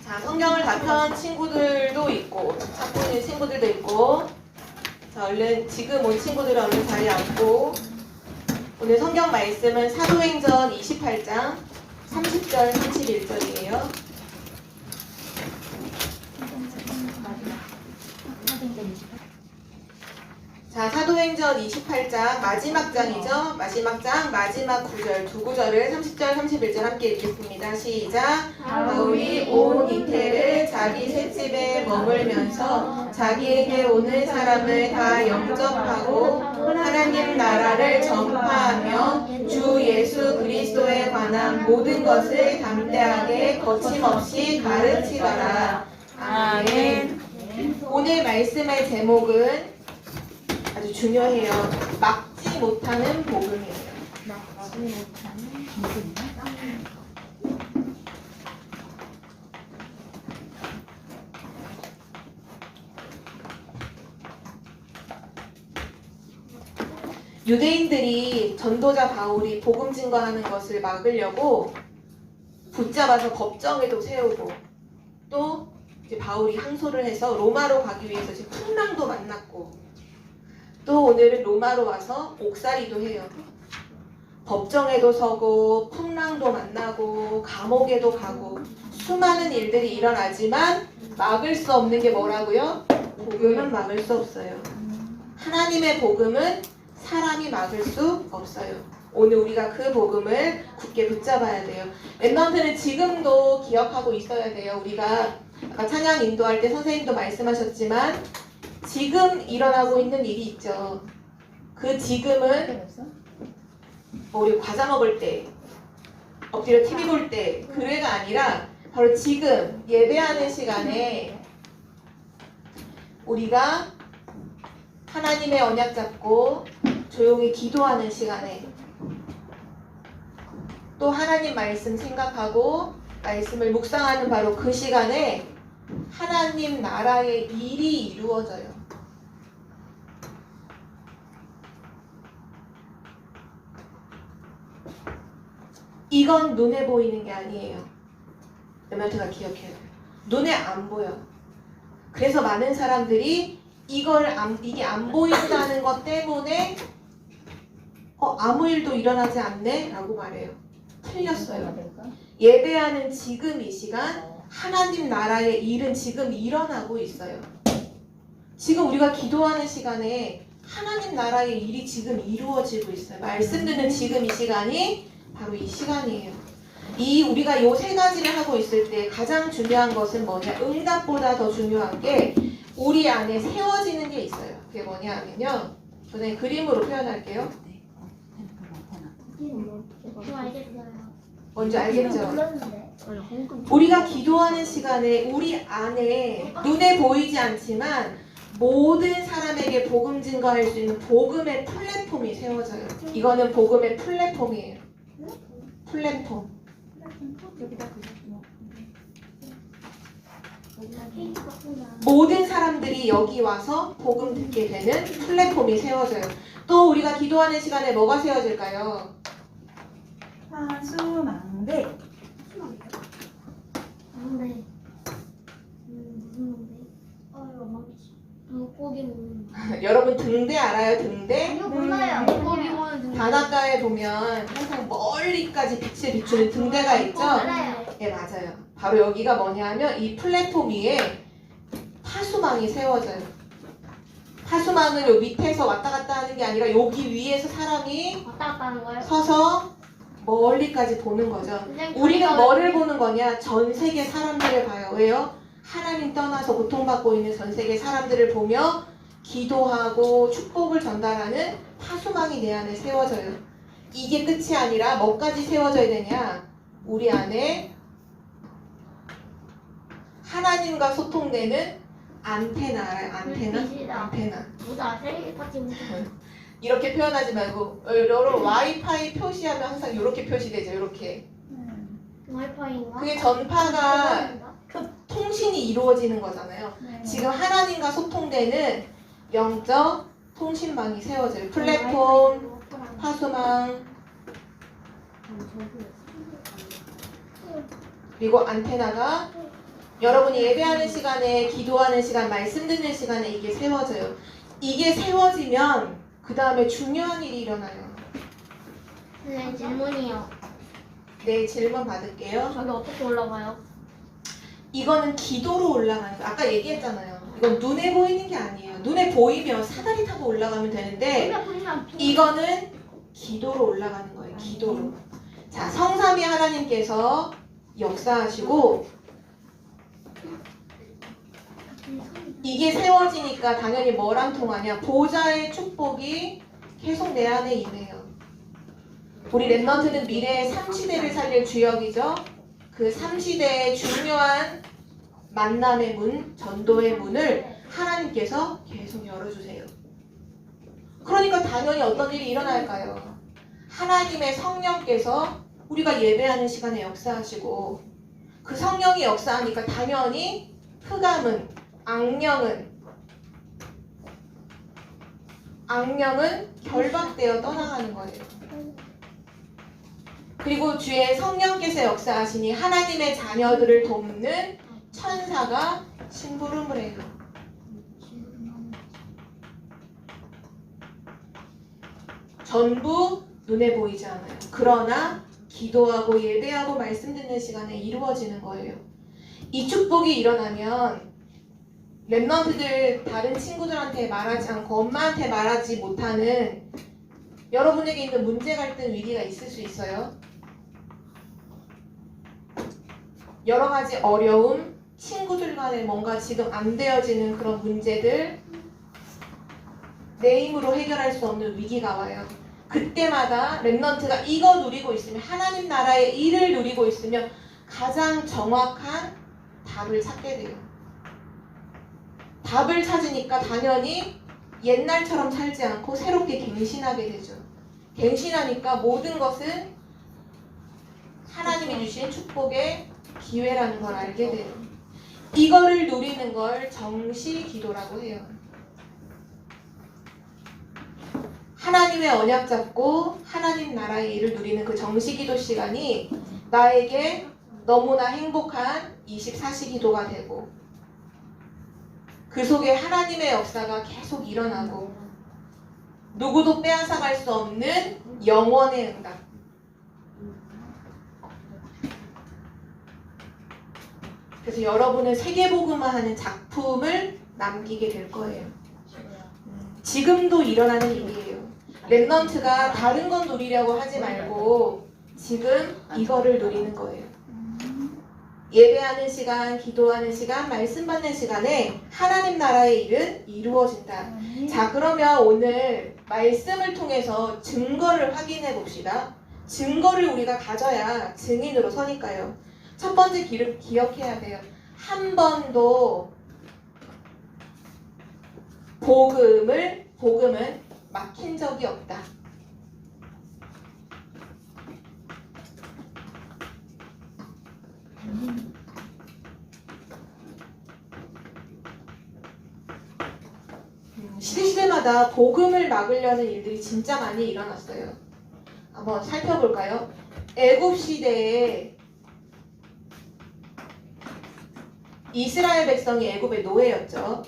자, 성경을 다 편 친구들도 있고 찾고 있는 친구들도 있고, 자, 얼른 지금 온 친구들은 얼른 자리에 앉고, 오늘 성경 말씀은 사도행전 28장 30절 31절이에요. 자, 사도행전 28장 마지막 장이죠. 마지막 장 마지막 구절 두 구절을 30절 31절 함께 읽겠습니다. 시작. 바울이 온 이태를 자기 셋집에 머물면서 자기에게 오는 사람을 다 영접하고 하나님 나라를 전파하며 주 예수 그리스도에 관한 모든 것을 담대하게 거침없이 가르치더라. 아멘. 오늘 말씀의 제목은 아주 중요해요. 막지 못하는 복음이에요. 막지 못하는 복음. 유대인들이 전도자 바울이 복음 증거하는 것을 막으려고 붙잡아서 법정에도 세우고, 또 이제 바울이 항소를 해서 로마로 가기 위해서 지금 풍랑도 만났고, 또 오늘은 로마로 와서 옥살이도 해요. 법정에도 서고 풍랑도 만나고 감옥에도 가고 수많은 일들이 일어나지만 막을 수 없는 게 뭐라고요? 복음은 막을 수 없어요. 하나님의 복음은 사람이 막을 수 없어요. 오늘 우리가 그 복음을 굳게 붙잡아야 돼요. 랩넌트는 지금도 기억하고 있어야 돼요. 우리가 아까 찬양 인도할 때 선생님도 말씀하셨지만 지금 일어나고 있는 일이 있죠. 그 지금은 우리 과자 먹을 때, 엎드려 TV 볼 때 그래가 아니라 바로 지금 예배하는 시간에 우리가 하나님의 언약 잡고 조용히 기도하는 시간에, 또 하나님 말씀 생각하고 말씀을 묵상하는 바로 그 시간에 하나님 나라의 일이 이루어져요. 이건 눈에 보이는 게 아니에요. 랩넌트가 기억해야 돼요. 눈에 안 보여. 그래서 많은 사람들이 이게 안 보인다는 것 때문에 아무 일도 일어나지 않네? 라고 말해요. 틀렸어요. 예배하는 지금 이 시간 하나님 나라의 일은 지금 일어나고 있어요. 지금 우리가 기도하는 시간에 하나님 나라의 일이 지금 이루어지고 있어요. 말씀 듣는 지금 이 시간이 바로 이 시간이에요. 우리가 요 세 가지를 하고 있을 때 가장 중요한 것은 뭐냐? 응답보다 더 중요한 게 우리 안에 세워지는 게 있어요. 그게 뭐냐 하면요. 저는 그림으로 표현할게요. 저 알겠어요. 뭔지 알겠죠? 몰랐는데. 우리가 기도하는 시간에 우리 안에 눈에 보이지 않지만 모든 사람에게 복음 증거할 수 있는 복음의 플랫폼이 세워져요. 이거는 복음의 플랫폼이에요. 플랫폼. 모든 사람들이 여기 와서 복음 듣게 되는 플랫폼이 세워져요. 또 우리가 기도하는 시간에 뭐가 세워질까요? 화수망대. 뭔데? 무슨 뭔데? 이거 망치. 물고기 먹는 거. 여러분 등대 알아요? 등대? 이거 몰라요. 물고기 먹는 등. 바닷가에 보면 항상 멀리까지 빛을 비추는 등대가 있죠? 알아요. 네, 맞아요. 바로 여기가 뭐냐 하면 이 플랫폼 위에 파수망이 세워져요. 파수망은 요 밑에서 왔다 갔다 하는 게 아니라 여기 위에서 사람이 왔다 갔다 하는 거예요? 서서 멀리까지 보는 거죠. 우리는 뭐를 보는 거냐? 전 세계 사람들을 봐요. 왜요? 하나님 떠나서 고통받고 있는 전 세계 사람들을 보며 기도하고 축복을 전달하는 파수망이 내 안에 세워져요. 이게 끝이 아니라 뭐까지 세워져야 되냐? 우리 안에 하나님과 소통되는 안테나 알아요? 안테나? 안테나. 모자 셀파티 모자. 이렇게 표현하지 말고 여러분 와이파이 표시하면 항상 이렇게 표시되죠. 이렇게. 와이파이인가? 그게 전파가 통신이 이루어지는 거잖아요. 지금 하나님과 소통되는 영적 통신망이 세워져요. 플랫폼, 파수망, 그리고 안테나가 여러분이 예배하는 시간에, 기도하는 시간, 말씀 듣는 시간에 이게 세워져요. 이게 세워지면 그 다음에 중요한 일이 일어나요. 네, 질문이요. 네, 질문 받을게요. 저기 어떻게 올라가요? 이거는 기도로 올라가는 거. 아까 얘기했잖아요. 이건 눈에 보이는 게 아니에요. 눈에 보이면 사다리 타고 올라가면 되는데 이거는 기도로 올라가는 거예요. 기도로. 자, 성삼위 하나님께서 역사하시고 이게 세워지니까 당연히 뭐랑 통하냐? 보좌의 축복이 계속 내 안에 임해요. 우리 랩넌트는 미래의 3시대를 살릴 주역이죠. 그 3시대의 중요한 만남의 문, 전도의 문을 하나님께서 계속 열어주세요. 그러니까 당연히 어떤 일이 일어날까요? 하나님의 성령께서 우리가 예배하는 시간에 역사하시고 그 성령이 역사하니까 당연히 흑암은, 악령은 결박되어 떠나가는 거예요. 그리고 주의 성령께서 역사하시니 하나님의 자녀들을 돕는 천사가 심부름을 해요. 전부 눈에 보이지 않아요. 그러나 기도하고 예배하고 말씀 듣는 시간에 이루어지는 거예요. 이 축복이 일어나면 랩넌트들 다른 친구들한테 말하지 않고 엄마한테 말하지 못하는 여러분에게 있는 문제, 갈등, 위기가 있을 수 있어요. 여러 가지 어려움, 친구들 간에 뭔가 지금 안 되어지는 그런 문제들, 내 힘으로 해결할 수 없는 위기가 와요. 그때마다 랩넌트가 이거 누리고 있으면, 하나님 나라의 일을 누리고 있으면 가장 정확한 답을 찾게 돼요. 답을 찾으니까 당연히 옛날처럼 살지 않고 새롭게 갱신하게 되죠. 갱신하니까 모든 것은 하나님이 주신 축복의 기회라는 걸 알게 돼요. 이거를 누리는 걸 정시 기도라고 해요. 하나님의 언약 잡고 하나님 나라의 일을 누리는 그 정시 기도 시간이 나에게 너무나 행복한 24시 기도가 되고 그 속에 하나님의 역사가 계속 일어나고 누구도 빼앗아갈 수 없는 영원의 응답. 그래서 여러분은 세계복음화하는 작품을 남기게 될 거예요. 지금도 일어나는 일이에요. 랩넌트가 다른 건 누리려고 하지 말고 지금 이거를 누리는 거예요. 예배하는 시간, 기도하는 시간, 말씀 받는 시간에 하나님 나라의 일은 이루어진다. 자, 그러면 오늘 말씀을 통해서 증거를 확인해 봅시다. 증거를 우리가 가져야 증인으로 서니까요. 첫 번째 기억해야 돼요. 한 번도 복음은 막힌 적이 없다. 시대마다 복음을 막으려는 일들이 진짜 많이 일어났어요. 한번 살펴볼까요? 애굽 시대에 이스라엘 백성이 애굽의 노예였죠.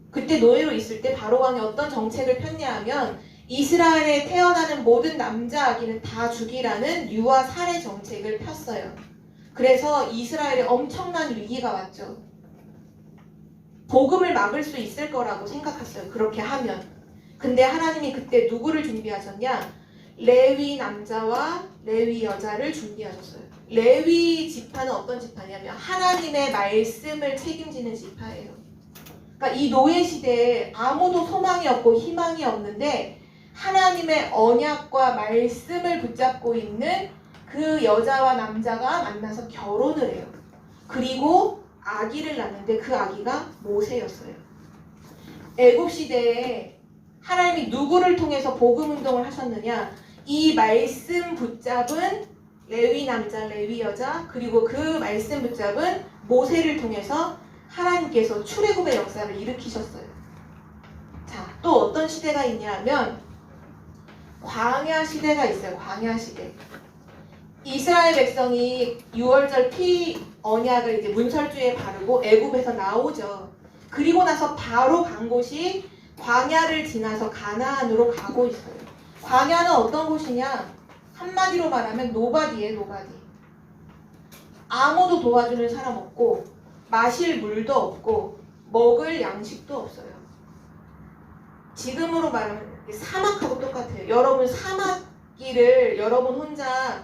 그때 노예로 있을 때 바로 왕이 어떤 정책을 폈냐하면 이스라엘에 태어나는 모든 남자 아기는 다 죽이라는 유아 살해 정책을 폈어요. 그래서 이스라엘에 엄청난 위기가 왔죠. 복음을 막을 수 있을 거라고 생각했어요. 그렇게 하면. 근데 하나님이 그때 누구를 준비하셨냐? 레위 남자와 레위 여자를 준비하셨어요. 레위 지파는 어떤 지파냐면 하나님의 말씀을 책임지는 지파예요. 그러니까 이 노예 시대에 아무도 소망이 없고 희망이 없는데 하나님의 언약과 말씀을 붙잡고 있는 그 여자와 남자가 만나서 결혼을 해요. 그리고 아기를 낳는데 그 아기가 모세였어요. 애굽 시대에 하나님이 누구를 통해서 복음 운동을 하셨느냐? 이 말씀 붙잡은 레위 남자, 레위 여자, 그리고 그 말씀 붙잡은 모세를 통해서 하나님께서 출애굽의 역사를 일으키셨어요. 자, 또 어떤 시대가 있냐면 광야 시대가 있어요. 광야 시대. 이스라엘 백성이 6월절 피 언약을 이제 문설주에 바르고 애굽에서 나오죠. 그리고 나서 바로 간 곳이 광야를 지나서 가나안으로 가고 있어요. 광야는 어떤 곳이냐? 한마디로 말하면 노바디예요, 노바디. 아무도 도와주는 사람 없고 마실 물도 없고 먹을 양식도 없어요. 지금으로 말하면 사막하고 똑같아요. 여러분 사막길을 여러분 혼자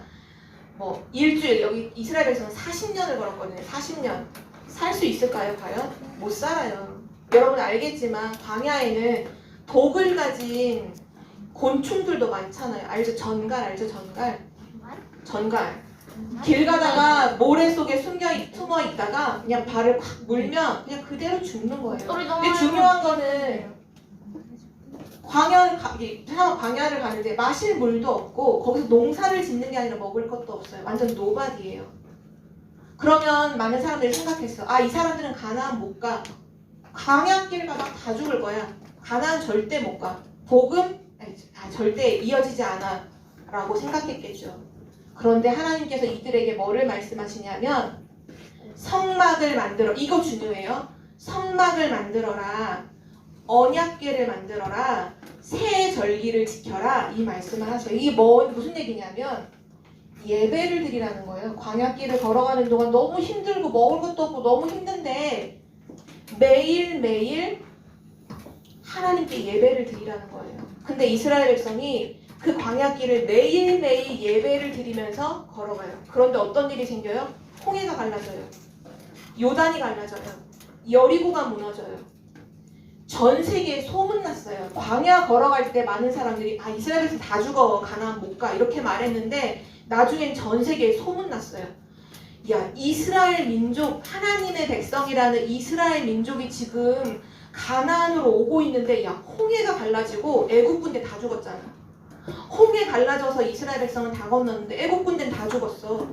뭐 일주일, 여기 이스라엘 백성은 40년을 걸었거든요. 40년. 살 수 있을까요, 과연? 못 살아요. 여러분 알겠지만 광야에는 독을 가진 곤충들도 많잖아요. 알죠? 전갈 알죠? 전갈. 전갈. 길 가다가 모래 속에 숨어 있다가 그냥 발을 팍 물면 그냥 그대로 죽는 거예요. 근데 중요한 거는 광야를 가는데 마실 물도 없고 거기서 농사를 짓는 게 아니라 먹을 것도 없어요. 완전 노바디예요. 그러면 많은 사람들이 생각했어. 아, 이 사람들은 가나안 못 가. 광야길 가다 다 죽을 거야. 가나안 절대 못 가. 복음 절대 이어지지 않아 라고 생각했겠죠. 그런데 하나님께서 이들에게 뭐를 말씀하시냐면 성막을 만들어, 이거 중요해요. 성막을 만들어라, 언약궤를 만들어라, 새 절기를 지켜라, 이 말씀을 하세요. 이게 무슨 얘기냐면 예배를 드리라는 거예요. 광야길을 걸어가는 동안 너무 힘들고 먹을 것도 없고 너무 힘든데 매일매일 하나님께 예배를 드리라는 거예요. 근데 이스라엘 백성이 그 광야길을 매일매일 예배를 드리면서 걸어가요. 그런데 어떤 일이 생겨요? 홍해가 갈라져요. 요단이 갈라져요. 여리고가 무너져요. 전 세계에 소문났어요. 광야 걸어갈 때 많은 사람들이 아, 이스라엘에서 다 죽어, 가나안 못 가, 이렇게 말했는데 나중엔 전 세계에 소문났어요. 야, 이스라엘 민족, 하나님의 백성이라는 이스라엘 민족이 지금 가나안으로 오고 있는데, 야, 홍해가 갈라지고 애국 군대 다 죽었잖아. 홍해 갈라져서 이스라엘 백성은 다 건넜는데 애국 군대는 다 죽었어.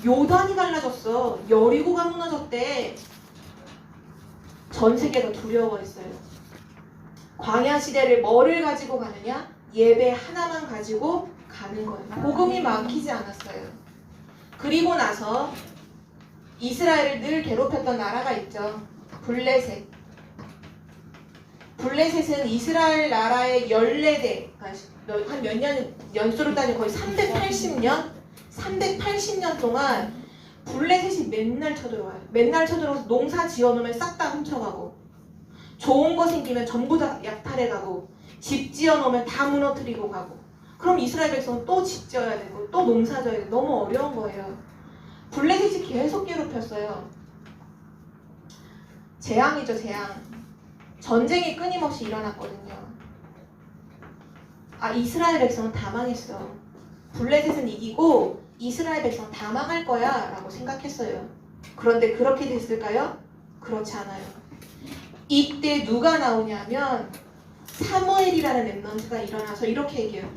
요단이 갈라졌어. 여리고가 무너졌대. 전 세계가 두려워했어요. 광야 시대를 뭐를 가지고 가느냐? 예배 하나만 가지고 가는 거예요. 복음이 막히지 않았어요. 그리고 나서 이스라엘을 늘 괴롭혔던 나라가 있죠. 블레셋. 블레셋은 이스라엘 나라의 14대, 한 몇 년, 연수로 따지면 거의 380년 동안 블레셋이 맨날 쳐들어와요. 맨날 쳐들어와서 농사 지어놓으면 싹 다 훔쳐가고, 좋은 거 생기면 전부 다 약탈해가고, 집 지어놓으면 다 무너뜨리고 가고. 그럼 이스라엘 백성은 또 집 지어야 되고 또 농사 져야 되고 너무 어려운 거예요. 블레셋이 계속 괴롭혔어요. 재앙이죠, 재앙. 전쟁이 끊임없이 일어났거든요. 아, 이스라엘 백성은 다 망했어. 블레셋은 이기고 이스라엘 백성 다 망할 거야 라고 생각했어요. 그런데 그렇게 됐을까요? 그렇지 않아요. 이때 누가 나오냐면 사무엘이라는 랩런트가 일어나서 이렇게 얘기해요.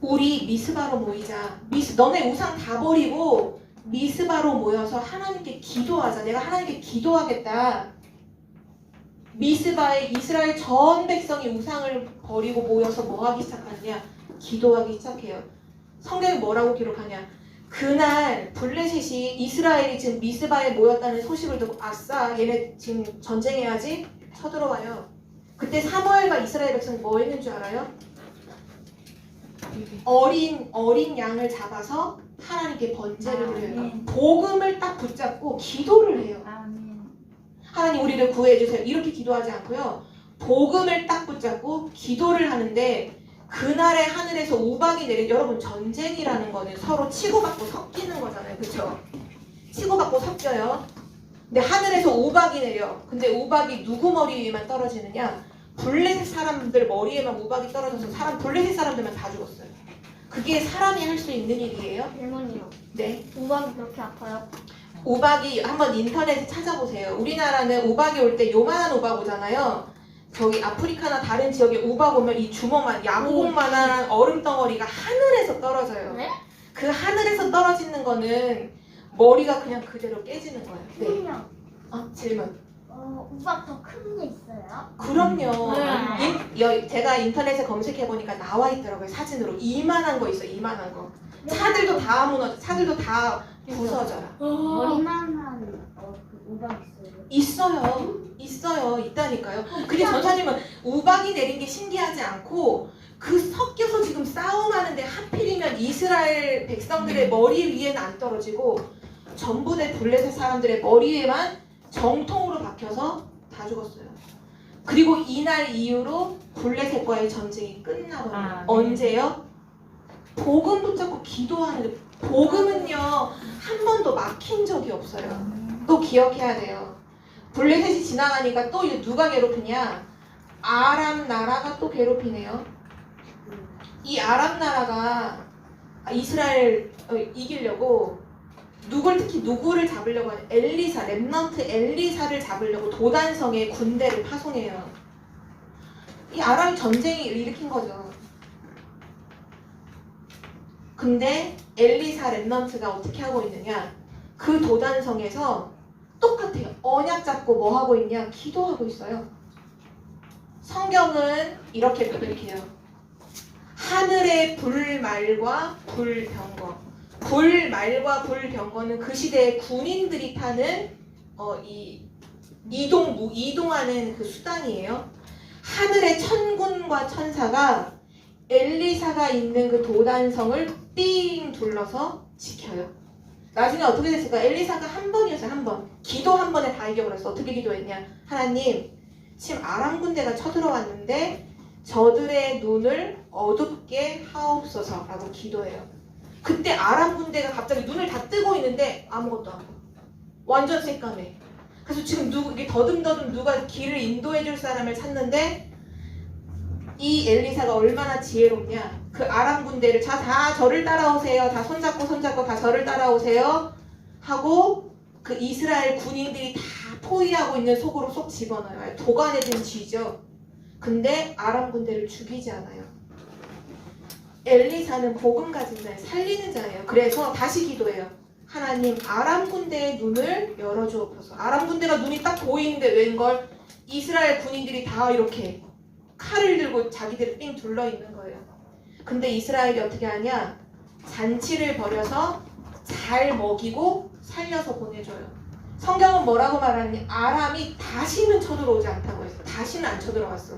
우리 미스바로 모이자. 너네 우상 다 버리고 미스바로 모여서 하나님께 기도하자. 내가 하나님께 기도하겠다. 미스바에 이스라엘 전 백성이 우상을 버리고 모여서 뭐 하기 시작하느냐? 기도하기 시작해요. 성경에 뭐라고 기록하냐? 그날 블레셋이 이스라엘이 지금 미스바에 모였다는 소식을 듣고 아싸, 얘네 지금 전쟁해야지 쳐들어와요. 그때 사무엘과 이스라엘 백성이 뭐 했는 줄 알아요? 어린 양을 잡아서 하나님께 번제를 드려요. 복음을 딱 붙잡고 기도를 해요. 하나님 우리를 구해주세요. 이렇게 기도하지 않고요. 복음을 딱 붙잡고 기도를 하는데 그날의 하늘에서 우박이 내린, 여러분 전쟁이라는 거는 서로 치고받고 섞이는 거잖아요. 그렇죠? 치고받고 섞여요. 근데 하늘에서 우박이 내려. 근데 우박이 누구 머리 위에만 떨어지느냐? 블레셋 사람들 머리에만 우박이 떨어져서 블레셋 사람들만 다 죽었어요. 그게 사람이 할 수 있는 일이에요? 질문이요. 네. 우박이 그렇게 아파요? 우박이 한번 인터넷에 찾아보세요. 우리나라는 우박이 올 때 요만한 우박 오잖아요. 저기 아프리카나 다른 지역에 우박 오면 이 주먹만, 야구공만한 얼음 덩어리가 하늘에서 떨어져요. 네? 그 하늘에서 떨어지는 거는 머리가 그냥 그대로 깨지는 거예요. 네. 그럼요. 질문. 우박 더 큰 게 있어요? 그럼요. 네. 제가 인터넷에 검색해보니까 나와 있더라고요. 사진으로. 이만한 거 있어요. 이만한 거. 차들도 다 무너져. 차들도 다 부서져요. 머리만한 그 우박 있어요. 있어요. 있다니까요. 근데 전사님은 우박이 내린 게 신기하지 않고 그 섞여서 지금 싸움하는데 하필이면 이스라엘 백성들의 머리 위에는 안 떨어지고 전부 다 블레셋 사람들의 머리에만 정통으로 박혀서 다 죽었어요. 그리고 이날 이후로 블레셋과의 전쟁이 끝나버려요. 언제요? 복음 붙잡고 기도하는데 복음은요 한 번도 막힌 적이 없어요. 또 기억해야 돼요. 블레셋이 지나가니까 또 이제 누가 괴롭히냐? 아람 나라가 또 괴롭히네요. 이 아람 나라가 이스라엘 이기려고 특히 누구를 잡으려고 하냐? 엘리사, 렘넌트 엘리사를 잡으려고 도단성에 군대를 파송해요. 이 아람이 전쟁이 일으킨 거죠. 근데 엘리사 렘넌트가 어떻게 하고 있느냐? 그 도단성에서 똑같아요. 언약 잡고 뭐 하고 있냐? 기도하고 있어요. 성경은 이렇게 표현해요. 하늘의 불말과 불병거. 불말과 불병거는 그 시대에 군인들이 타는 이동하는 그 수단이에요. 하늘의 천군과 천사가 엘리사가 있는 그 도단성을 삥 둘러서 지켜요. 나중에 어떻게 됐을까? 엘리사가 한 번이었어요. 한 번. 기도 한 번에 다 이겨버렸어. 어떻게 기도했냐? 하나님, 지금 아람 군대가 쳐들어왔는데 저들의 눈을 어둡게 하옵소서라고 기도해요. 그때 아람 군대가 갑자기 눈을 다 뜨고 있는데 아무것도 안 보여. 완전 새까매. 그래서 지금 이게 더듬더듬 누가 길을 인도해 줄 사람을 찾는데 이 엘리사가 얼마나 지혜롭냐. 그 아람 군대를 다 저를 따라오세요. 다 손잡고 다 저를 따라오세요. 하고 그 이스라엘 군인들이 다 포위하고 있는 속으로 쏙 집어넣어요. 도가내든 쥐죠. 근데 아람 군대를 죽이지 않아요. 엘리사는 복음 가진 자예요. 살리는 자예요. 그래서 다시 기도해요. 하나님 아람 군대의 눈을 열어주옵소서. 아람 군대가 눈이 딱 보이는데 웬걸 이스라엘 군인들이 다 이렇게 칼을 들고 자기들을 삥 둘러있는 거예요. 근데 이스라엘이 어떻게 하냐? 잔치를 벌여서 잘 먹이고 살려서 보내줘요. 성경은 뭐라고 말하니? 아람이 다시는 쳐들어오지 않다고 했어. 다시는 안 쳐들어왔어.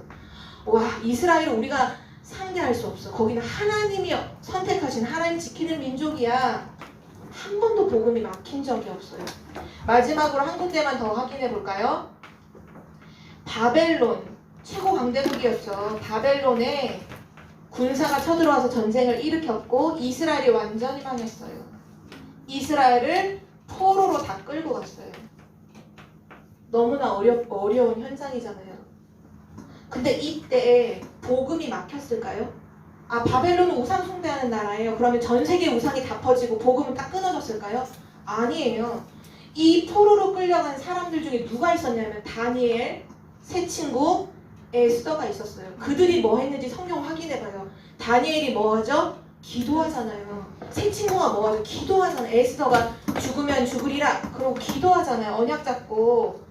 와, 이스라엘은 우리가 상대할 수 없어. 거기는 하나님이 선택하신 하나님 지키는 민족이야. 한 번도 복음이 막힌 적이 없어요. 마지막으로 한 군데만 더 확인해 볼까요? 바벨론 최고 강대국이었죠. 바벨론에 군사가 쳐들어와서 전쟁을 일으켰고 이스라엘이 완전히 망했어요. 이스라엘을 포로로 다 끌고 갔어요. 너무나 어려운 현상이잖아요. 근데 이때 복음이 막혔을까요? 바벨론은 우상 숭배하는 나라예요. 그러면 전 세계 우상이 다 퍼지고 복음은 딱 끊어졌을까요? 아니에요. 이 포로로 끌려간 사람들 중에 누가 있었냐면 다니엘, 세 친구, 에스더가 있었어요. 그들이 뭐 했는지 성경 확인해봐요. 다니엘이 뭐 하죠? 기도하잖아요. 세 친구가 뭐 하죠? 기도하잖아요. 에스더가 죽으면 죽으리라 그러고 기도하잖아요. 언약 잡고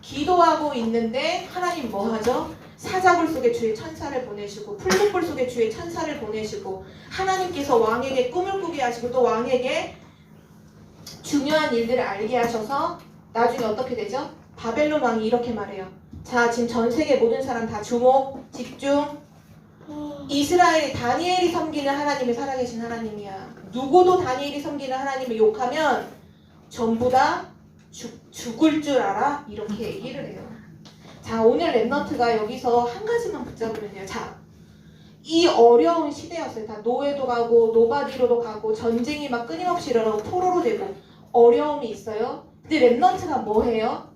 기도하고 있는데 하나님 뭐 하죠? 사자굴 속에 주의 천사를 보내시고 풀무불 속에 주의 천사를 보내시고 하나님께서 왕에게 꿈을 꾸게 하시고 또 왕에게 중요한 일들을 알게 하셔서 나중에 어떻게 되죠? 바벨론 왕이 이렇게 말해요. 자, 지금 전 세계 모든 사람 다 주목, 집중. 이스라엘 다니엘이 섬기는 하나님이 살아계신 하나님이야. 누구도 다니엘이 섬기는 하나님을 욕하면 전부 다 죽을 줄 알아? 이렇게 얘기를 해요. 자, 오늘 랩넌트가 여기서 한 가지만 붙잡으면요. 자, 이 어려운 시대였어요. 다 노예도 가고 노바디로도 가고 전쟁이 막 끊임없이 일어나고 포로로 되고 어려움이 있어요. 근데 랩넌트가 뭐 해요?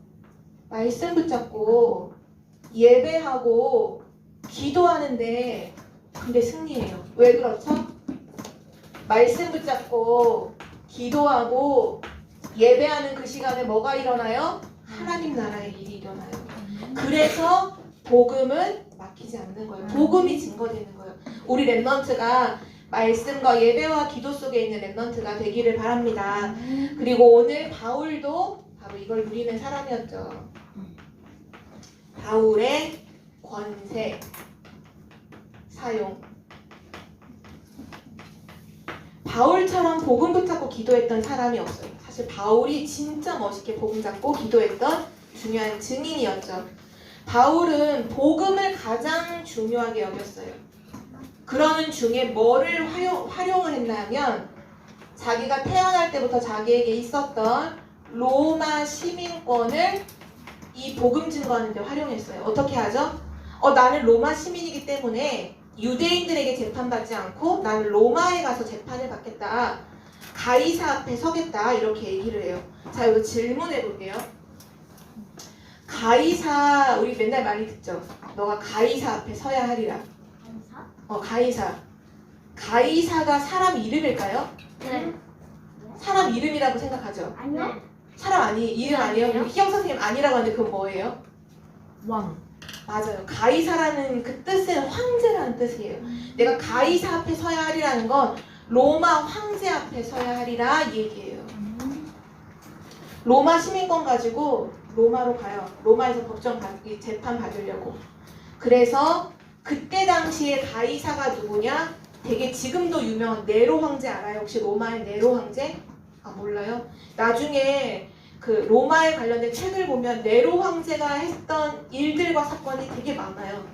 말씀 붙잡고 예배하고 기도하는데 근데 승리해요. 왜 그렇죠? 말씀 붙잡고 기도하고 예배하는 그 시간에 뭐가 일어나요? 하나님 나라의 일이 일어나요. 그래서 복음은 막히지 않는 거예요. 복음이 증거되는 거예요. 우리 랩넌트가 말씀과 예배와 기도 속에 있는 랩넌트가 되기를 바랍니다. 그리고 오늘 바울도 바로 이걸 누리는 사람이었죠. 바울의 권세 사용. 바울처럼 복음 붙잡고 기도했던 사람이 없어요. 사실 바울이 진짜 멋있게 복음 잡고 기도했던 중요한 증인이었죠. 바울은 복음을 가장 중요하게 여겼어요. 그러는 중에 뭐를 활용을 했냐면 자기가 태어날 때부터 자기에게 있었던 로마 시민권을 이 복음 증거하는 데 활용했어요. 어떻게 하죠? 나는 로마 시민이기 때문에 유대인들에게 재판받지 않고 나는 로마에 가서 재판을 받겠다. 가이사 앞에 서겠다. 이렇게 얘기를 해요. 자, 여기 질문해 볼게요. 가이사, 우리 맨날 많이 듣죠? 너가 가이사 앞에 서야 하리라. 감사? 가이사. 가이사가 사람 이름일까요? 네. 사람 이름이라고 생각하죠? 아니요. 사람 이름 아니에요? 희영 선생님 아니라고 하는데 그건 뭐예요? 왕. 맞아요. 가이사라는 그 뜻은 황제라는 뜻이에요. 내가 가이사 앞에 서야 하리라는 건 로마 황제 앞에 서야 하리라 이 얘기예요. 로마 시민권 가지고 로마로 가요. 로마에서 재판 받으려고. 그래서 그때 당시에 가이사가 누구냐? 되게 지금도 유명한 네로 황제 알아요? 혹시 로마의 네로 황제? 몰라요? 나중에 그 로마에 관련된 책을 보면 네로 황제가 했던 일들과 사건이 되게 많아요.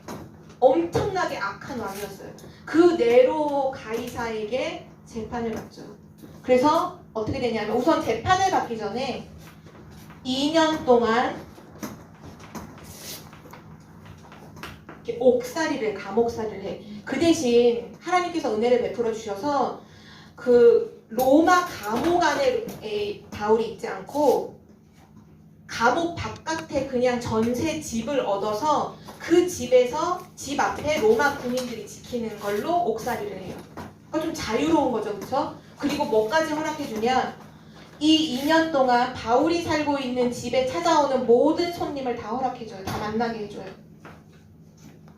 엄청나게 악한 왕이었어요. 그 네로 가이사에게 재판을 받죠. 그래서 어떻게 되냐면 우선 재판을 받기 전에 2년 동안 이렇게 옥살이를 감옥살이를 해. 그 대신 하나님께서 은혜를 베풀어 주셔서 그 로마 감옥 안에 바울이 있지 않고 감옥 바깥에 그냥 전세 집을 얻어서 그 집에서 집 앞에 로마 군인들이 지키는 걸로 옥살이를 해요. 그러니까 좀 자유로운 거죠, 그렇죠? 그리고 뭐까지 허락해 주냐? 이 2년 동안 바울이 살고 있는 집에 찾아오는 모든 손님을 다 허락해줘요. 다 만나게 해줘요.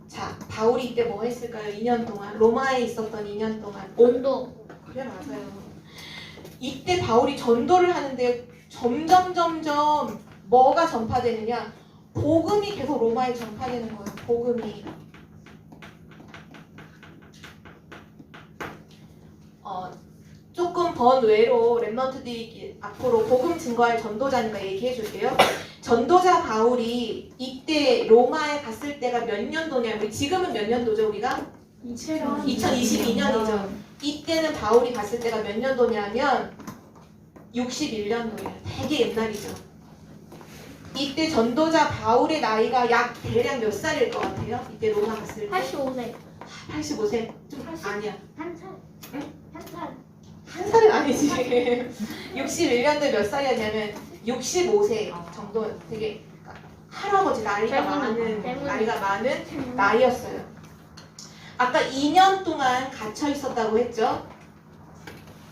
자, 바울이 이때 뭐 했을까요? 2년 동안 로마에 있었던 2년 동안 온도. 그래 맞아요. 이때 바울이 전도를 하는데 점점 뭐가 전파되느냐? 복음이 계속 로마에 전파되는 거예요. 복음이. 조금 번외로 랩런트들이 앞으로 복음 증거할 전도자니까 얘기해 줄게요. 전도자 바울이 이때 로마에 갔을 때가 몇 년도냐? 우리 지금은 몇 년도죠 우리가? 2022년이죠. 이때는 바울이 갔을 때가 몇 년도냐면 61년도예요. 되게 옛날이죠. 이때 전도자 바울의 나이가 약 대략 몇 살일 것 같아요? 이때 로마 갔을 때? 85세. 85세? 좀 80? 아니야. 한 살. 응? 한 살. 한 살은 아니지. 61년도에 몇 살이었냐면 65세 정도 되게 할아버지 나이가 많은 나이였어요. 아까 2년 동안 갇혀 있었다고 했죠.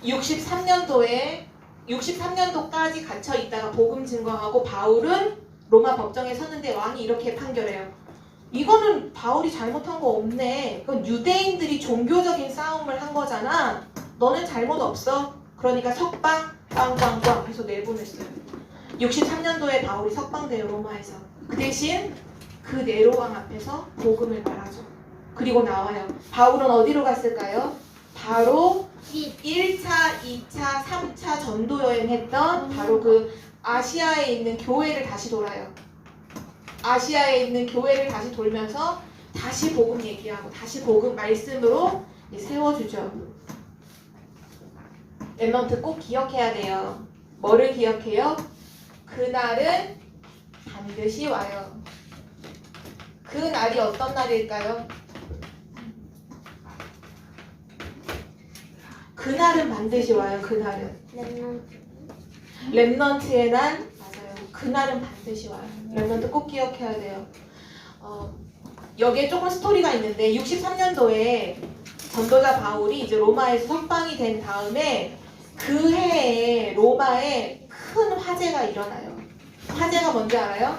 63년도까지 갇혀 있다가 복음 증거하고 바울은 로마 법정에 섰는데 왕이 이렇게 판결해요. 이거는 바울이 잘못한 거 없네. 그건 유대인들이 종교적인 싸움을 한 거잖아. 너는 잘못 없어. 그러니까 석방 빵빵빵 해서 내보냈어요. 63년도에 바울이 석방돼요. 로마에서. 그 대신 그 네로왕 앞에서 복음을 말하죠. 그리고 나와요. 바울은 어디로 갔을까요? 바로 1차, 2차, 3차 전도 여행했던 바로 그 아시아에 있는 교회를 다시 돌아요. 아시아에 있는 교회를 다시 돌면서 다시 복음 얘기하고 다시 복음 말씀으로 세워주죠. 랩런트 꼭 기억해야 돼요. 뭐를 기억해요? 그날은 반드시 와요. 그 날이 어떤 날일까요? 그날은 반드시 와요. 그날은 랩런트의 날 맞아요. 그날은 반드시 와요. 랩런트 꼭 기억해야 돼요. 여기에 조금 스토리가 있는데 63년도에 전도자 바울이 이제 로마에서 석방이 된 다음에 그 해에 로마에 큰 화재가 일어나요. 화재가 뭔지 알아요?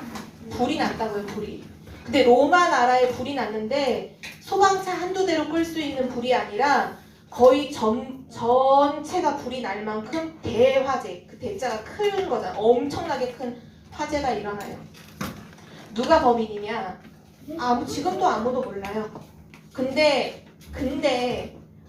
불이 났다고요. 불이. 근데 로마 나라에 불이 났는데 소방차 한두 대로 끌 수 있는 불이 아니라 거의 전체가 불이 날 만큼 대화재, 그 대자가 큰 거잖아. 엄청나게 큰 화재가 일어나요. 누가 범인이냐? 지금도 아무도 몰라요. 근데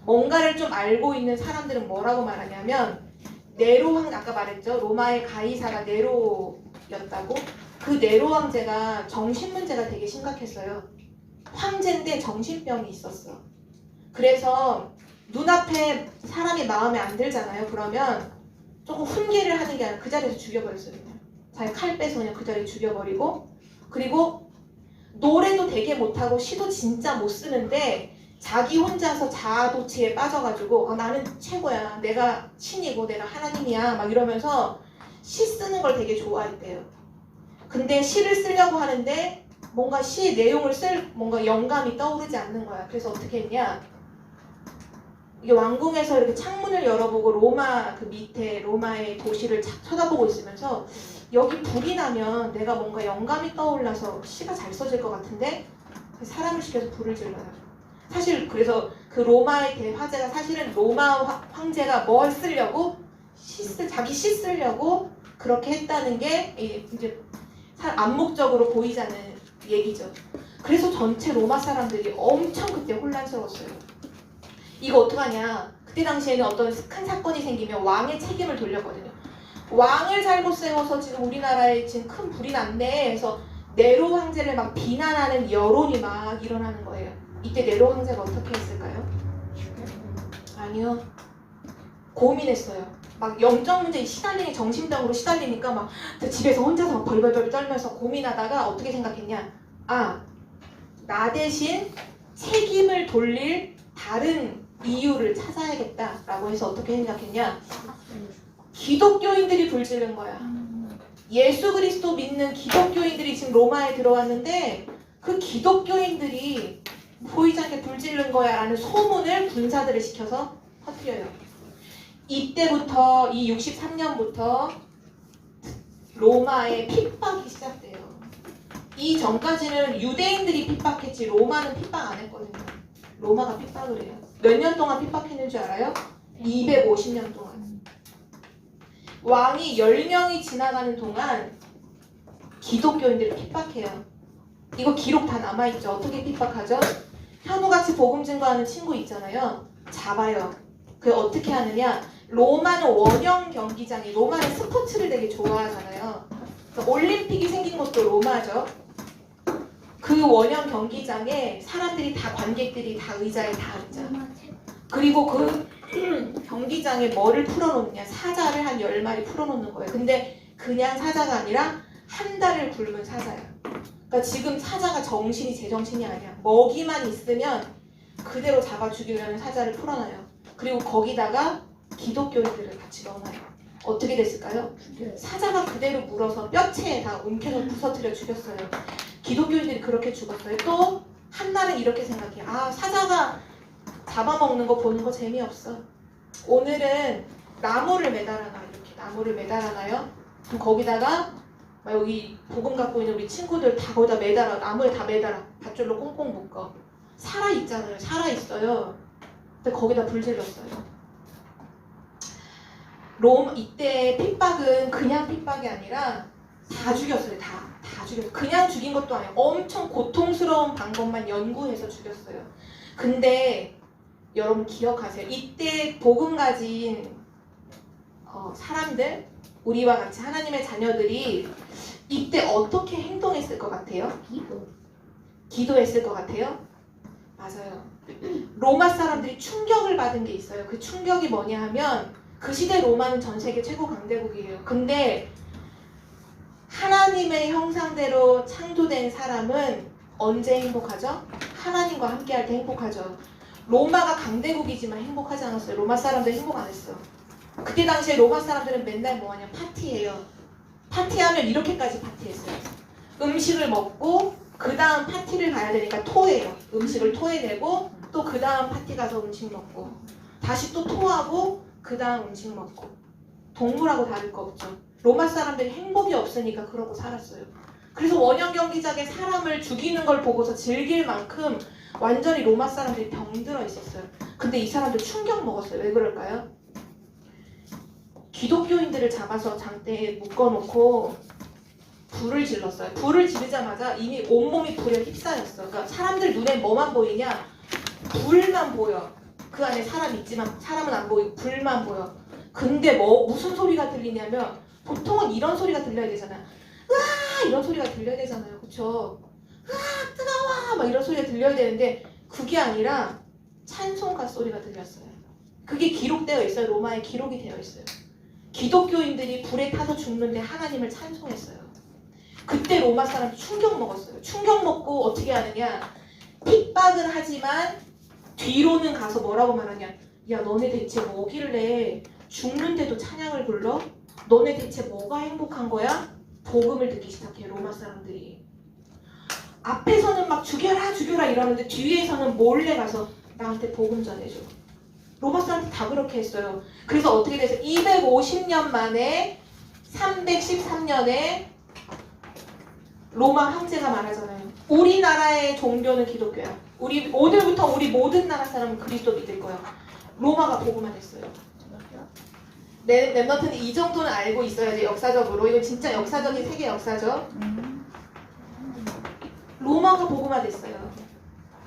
뭔가를 좀 알고 있는 사람들은 뭐라고 말하냐면 네로 황 아까 말했죠. 로마의 가이사가 네로였다고. 그 네로 황제가 정신 문제가 되게 심각했어요. 황제인데 정신병이 있었어. 그래서 눈앞에 사람이 마음에 안 들잖아요. 그러면 조금 훈계를 하는 게 아니라 그 자리에서 죽여버렸어요. 그냥. 자기 칼 빼서 그냥 그 자리에 죽여버리고, 그리고 노래도 되게 못하고 시도 진짜 못 쓰는데 자기 혼자서 자아도취에 빠져가지고 나는 최고야, 내가 신이고 내가 하나님이야 막 이러면서 시 쓰는 걸 되게 좋아했대요. 근데 시를 쓰려고 하는데 뭔가 시 내용을 쓸 뭔가 영감이 떠오르지 않는 거야. 그래서 어떻게 했냐, 이게 왕궁에서 이렇게 창문을 열어보고 로마 그 밑에 로마의 도시를 쳐다보고 있으면서 여기 불이 나면 내가 뭔가 영감이 떠올라서 시가 잘 써질 것 같은데 사람을 시켜서 불을 질러요. 사실 그래서 그 로마의 대화제가 사실은 로마 황제가 뭘 쓰려고 자기 시 쓰려고 그렇게 했다는 게 이제 암묵적으로 보이지 않는 얘기죠. 그래서 전체 로마 사람들이 엄청 그때 혼란스러웠어요. 이거 어떡하냐. 그때 당시에는 어떤 큰 사건이 생기면 왕의 책임을 돌렸거든요. 왕을 잘못 세워서 지금 우리나라에 지금 큰 불이 났네 해서 네로 황제를 막 비난하는 여론이 막 일어나는 거예요. 이때 네로 황제가 어떻게 했을까요? 아니요. 고민했어요. 막 영적 문제에 시달리니 정신병으로 시달리니까 막 집에서 혼자서 막 벌벌벌 떨면서 고민하다가 어떻게 생각했냐. 나 대신 책임을 돌릴 다른 이유를 찾아야겠다라고 해서 어떻게 생각했냐. 기독교인들이 불지른 거야. 예수 그리스도 믿는 기독교인들이 지금 로마에 들어왔는데 그 기독교인들이 보이지 않게 불지른 거야 라는 소문을 군사들을 시켜서 퍼뜨려요. 이때부터 이 63년부터 로마의 핍박이 시작돼요. 이 전까지는 유대인들이 핍박했지 로마는 핍박 안 했거든요. 로마가 핍박을 해요. 몇 년 동안 핍박했는 줄 알아요? 250년 동안. 왕이 10명이 지나가는 동안 기독교인들을 핍박해요. 이거 기록 다 남아있죠. 어떻게 핍박하죠? 현우같이 복음 증거하는 친구 있잖아요. 잡아요. 그 어떻게 하느냐. 로마는 원형 경기장이, 로마는 스포츠를 되게 좋아하잖아요. 올림픽이 생긴 것도 로마죠. 그 원형 경기장에 사람들이 다, 관객들이 다 의자에 다 앉아. 그리고 그 경기장에 뭐를 풀어놓느냐, 사자를 한 10마리 풀어놓는 거예요. 근데 그냥 사자가 아니라 한 달을 굶은 사자야. 그러니까 지금 사자가 정신이 제정신이 아니야. 먹이만 있으면 그대로 잡아 죽이려는 사자를 풀어놔요. 그리고 거기다가 기독교인들을 같이 넣어놔요. 어떻게 됐을까요? 사자가 그대로 물어서 뼈채에 다 움켜서 부서뜨려 죽였어요. 기독교인들이 그렇게 죽었어요. 또 한날은 이렇게 생각해요. 사자가 잡아먹는 거 보는 거 재미없어. 오늘은 나무를 매달아놔요. 이렇게 나무를 매달아놔요. 그럼 거기다가 막 여기 복음 갖고 있는 우리 친구들 다 거기다 매달아. 나무에 다 매달아. 밧줄로 꽁꽁 묶어. 살아있잖아요. 살아있어요. 근데 거기다 불 질렀어요. 이때 핍박은 그냥 핍박이 아니라 다 죽였어요. 다 죽였어요. 그냥 죽인 것도 아니에요. 엄청 고통스러운 방법만 연구해서 죽였어요. 근데 여러분 기억하세요. 이때 복음 가진 사람들, 우리와 같이 하나님의 자녀들이 이때 어떻게 행동했을 것 같아요? 기도했을 것 같아요? 맞아요. 로마 사람들이 충격을 받은 게 있어요. 그 충격이 뭐냐 하면 그 시대 로마는 전 세계 최고 강대국이에요. 근데 하나님의 형상대로 창조된 사람은 언제 행복하죠? 하나님과 함께 할 때 행복하죠. 로마가 강대국이지만 행복하지 않았어요. 로마 사람들 행복 안 했어. 그때 당시에 로마 사람들은 맨날 뭐하냐, 파티해요. 파티하면 이렇게까지 파티했어요. 음식을 먹고 그 다음 파티를 가야 되니까 토해요. 음식을 토해내고 또 그 다음 파티 가서 음식 먹고 다시 또 토하고 그 다음 음식 먹고. 동물하고 다를 거 없죠. 로마 사람들이 행복이 없으니까 그러고 살았어요. 그래서 원형 경기장에 사람을 죽이는 걸 보고서 즐길 만큼 완전히 로마 사람들이 병들어 있었어요. 근데 이 사람들 충격 먹었어요. 왜 그럴까요? 기독교인들을 잡아서 장대에 묶어놓고 불을 질렀어요. 불을 지르자마자 이미 온몸이 불에 휩싸였어. 그러니까 사람들 눈에 뭐만 보이냐? 불만 보여. 그 안에 사람 있지만 사람은 안 보이고 불만 보여. 근데 뭐 무슨 소리가 들리냐면 보통은 이런 소리가 들려야 되잖아. 으아 이런 소리가 들려야 되잖아요. 그쵸? 으아 뜨거워 막 이런 소리가 들려야 되는데 그게 아니라 찬송가 소리가 들렸어요. 그게 기록되어 있어요. 로마에 기록이 되어 있어요. 기독교인들이 불에 타서 죽는데 하나님을 찬송했어요. 그때 로마 사람 충격 먹었어요. 충격 먹고 어떻게 하느냐. 핍박은 하지만 뒤로는 가서 뭐라고 말하냐. 야 너네 대체 뭐길래 죽는데도 찬양을 불러? 너네 대체 뭐가 행복한 거야? 복음을 듣기 시작해 로마 사람들이. 앞에서는 막 죽여라 죽여라 이러는데 뒤에서는 몰래 가서 나한테 복음 전해줘. 로마 사람들 다 그렇게 했어요. 그래서 어떻게 돼서 250년 만에 313년에 로마 황제가 말하잖아요. 우리나라의 종교는 기독교야. 오늘부터 우리 모든 나라 사람은 그리스도 믿을 거야. 로마가 복음화됐어요. 랩넌트는 이 정도는 알고 있어야지 역사적으로. 이건 진짜 역사적인 세계 역사죠. 로마가 복음화됐어요.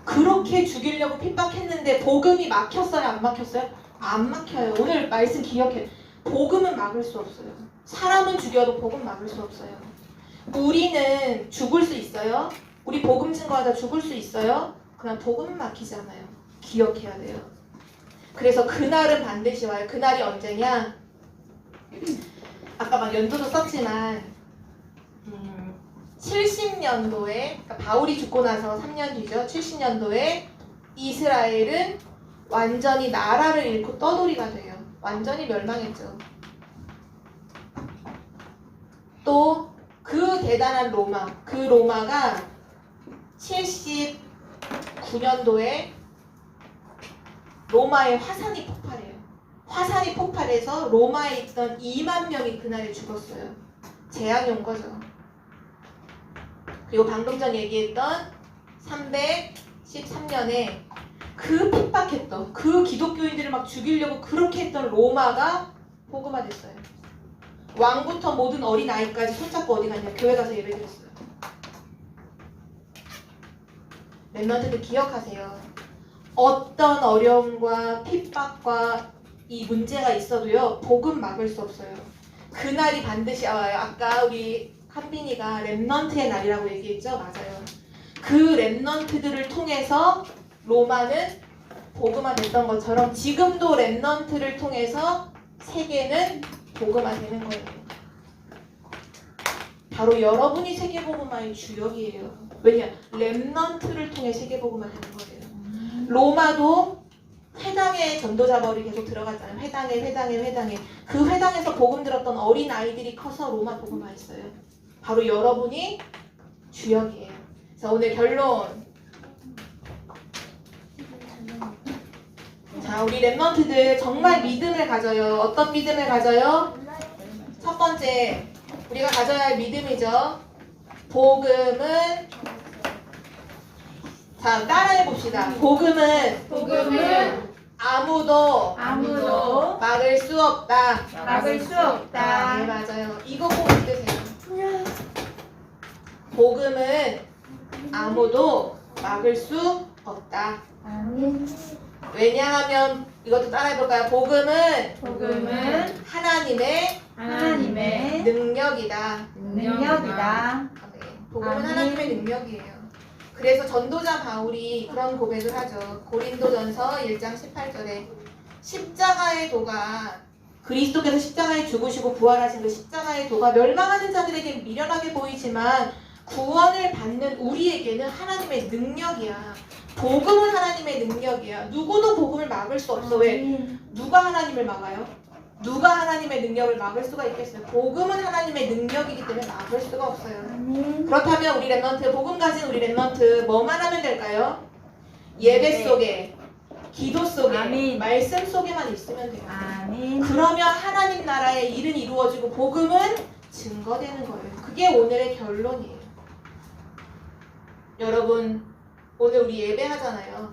그렇게 죽이려고 핍박했는데 복음이 막혔어요? 안 막혔어요? 안 막혀요. 오늘 말씀 기억해. 복음은 막을 수 없어요. 사람은 죽여도 복음 막을 수 없어요. 우리는 죽을 수 있어요. 우리 복음 증거하다 죽을 수 있어요. 그냥 복음은 막히지 않아요. 기억해야 돼요. 그래서 그날은 반드시 와요. 그날이 언제냐? 아까 막 연도도 썼지만 70년도에 그러니까 바울이 죽고 나서 3년 뒤죠. 70년도에 이스라엘은 완전히 나라를 잃고 떠돌이가 돼요. 완전히 멸망했죠. 또 그 대단한 로마, 그 로마가 79년도에 로마의 화산이 폭발해요. 화산이 폭발해서 로마에 있던 2만 명이 그날에 죽었어요. 재앙이 온 거죠. 그리고 방금 전 얘기했던 313년에 그 핍박했던 그 기독교인들을 막 죽이려고 그렇게 했던 로마가 복음화됐어요. 왕부터 모든 어린아이까지 손잡고 어디 갔냐? 교회 가서 예배드렸어요. 랩넌트들 기억하세요. 어떤 어려움과 핍박과 이 문제가 있어도요. 복음 막을 수 없어요. 그날이 반드시 와요. 아까 우리 한빈이가 랩넌트의 날이라고 얘기했죠? 맞아요. 그 랩넌트들을 통해서 로마는 복음화됐던 것처럼 지금도 랩넌트를 통해서 세계는 복음화되는 거예요. 바로 여러분이 세계복음화의 주역이에요. 왜냐? 랩넌트를 통해 세계복음화되는 거예요. 로마도 회당에 전도자 벌이 계속 들어갔잖아요. 회당에. 그 회당에서 복음 들었던 어린 아이들이 커서 로마 복음화했어요. 바로 여러분이 주역이에요. 자, 오늘 결론. 자, 우리 랩넌트들 정말 믿음을 가져요. 어떤 믿음을 가져요? 첫 번째, 우리가 가져야 할 믿음이죠. 복음은, 자, 따라해 봅시다. 복음은 아무도 막을 수 없다. 네, 맞아요. 이거 꼭 믿으세요. 복음은 아무도 막을 수 없다. 왜냐하면 이것도 따라해볼까요? 복음은 하나님의 능력이다. 복음은 하나님의 능력이에요. 그래서 전도자 바울이 그런 고백을 하죠. 고린도전서 1장 18절에 십자가의 도가 그리스도께서 십자가에 죽으시고 부활하신 그 십자가의 도가 멸망하는 자들에게 미련하게 보이지만 구원을 받는 우리에게는 하나님의 능력이야. 복음은 하나님의 능력이야. 누구도 복음을 막을 수 없어. 왜? 누가 하나님을 막아요? 누가 하나님의 능력을 막을 수가 있겠어요? 복음은 하나님의 능력이기 때문에 막을 수가 없어요. 그렇다면 우리 랩넌트, 복음 가진 우리 랩넌트 뭐만 하면 될까요? 예배 속에, 기도 속에, 말씀 속에만 있으면 돼요. 그러면 하나님 나라의 일은 이루어지고 복음은 증거되는 거예요. 그게 오늘의 결론이에요. 여러분, 오늘 우리 예배하잖아요.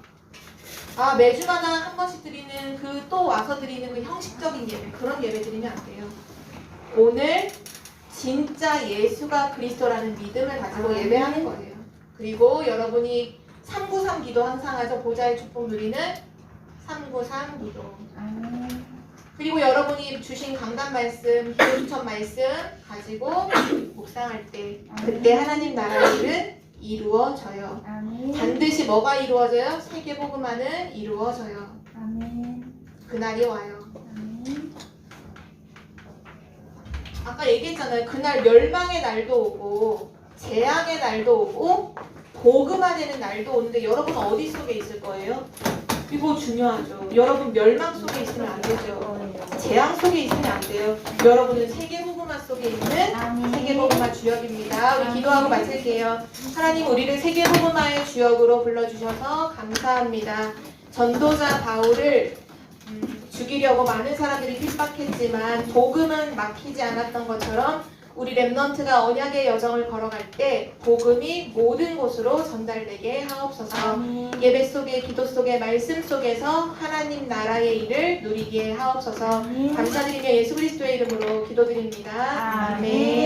매주마다 한 번씩 드리는 그 또 와서 드리는 그 형식적인 예배, 그런 예배 드리면 안 돼요. 오늘 진짜 예수가 그리스도라는 믿음을 가지고 예배하는 거예요. 그리고 여러분이 393 기도 항상 하죠. 보좌의 축복 누리는 393 기도. 아멘. 그리고 여러분이 주신 강단 말씀, 기도 추천 말씀 가지고 묵상할 때 그때 하나님 나라의 일은 이루어져요. 아멘. 반드시 뭐가 이루어져요? 세계복음화는 이루어져요. 아멘. 그날이 와요. 아멘. 아까 얘기했잖아요. 그날 멸망의 날도 오고 재앙의 날도 오고 복음화되는 날도 오는데 여러분 어디 속에 있을 거예요? 이거 중요하죠. 여러분 멸망 속에 있으면 안 되죠. 재앙 속에 있으면 안 돼요. 여러분은 세계복음화 속에 있는 아멘. 세계복음화 주역입니다. 우리 기도하고 마칠게요. 하나님 우리를 세계복음화의 주역으로 불러주셔서 감사합니다. 전도자 바울을 죽이려고 많은 사람들이 핍박했지만 복음은 막히지 않았던 것처럼 우리 렘넌트가 언약의 여정을 걸어갈 때 복음이 모든 곳으로 전달되게 하옵소서. 아멘. 예배 속에 기도 속에 말씀 속에서 하나님 나라의 일을 누리게 하옵소서. 아멘. 감사드리며 예수 그리스도의 이름으로 기도드립니다. 아멘.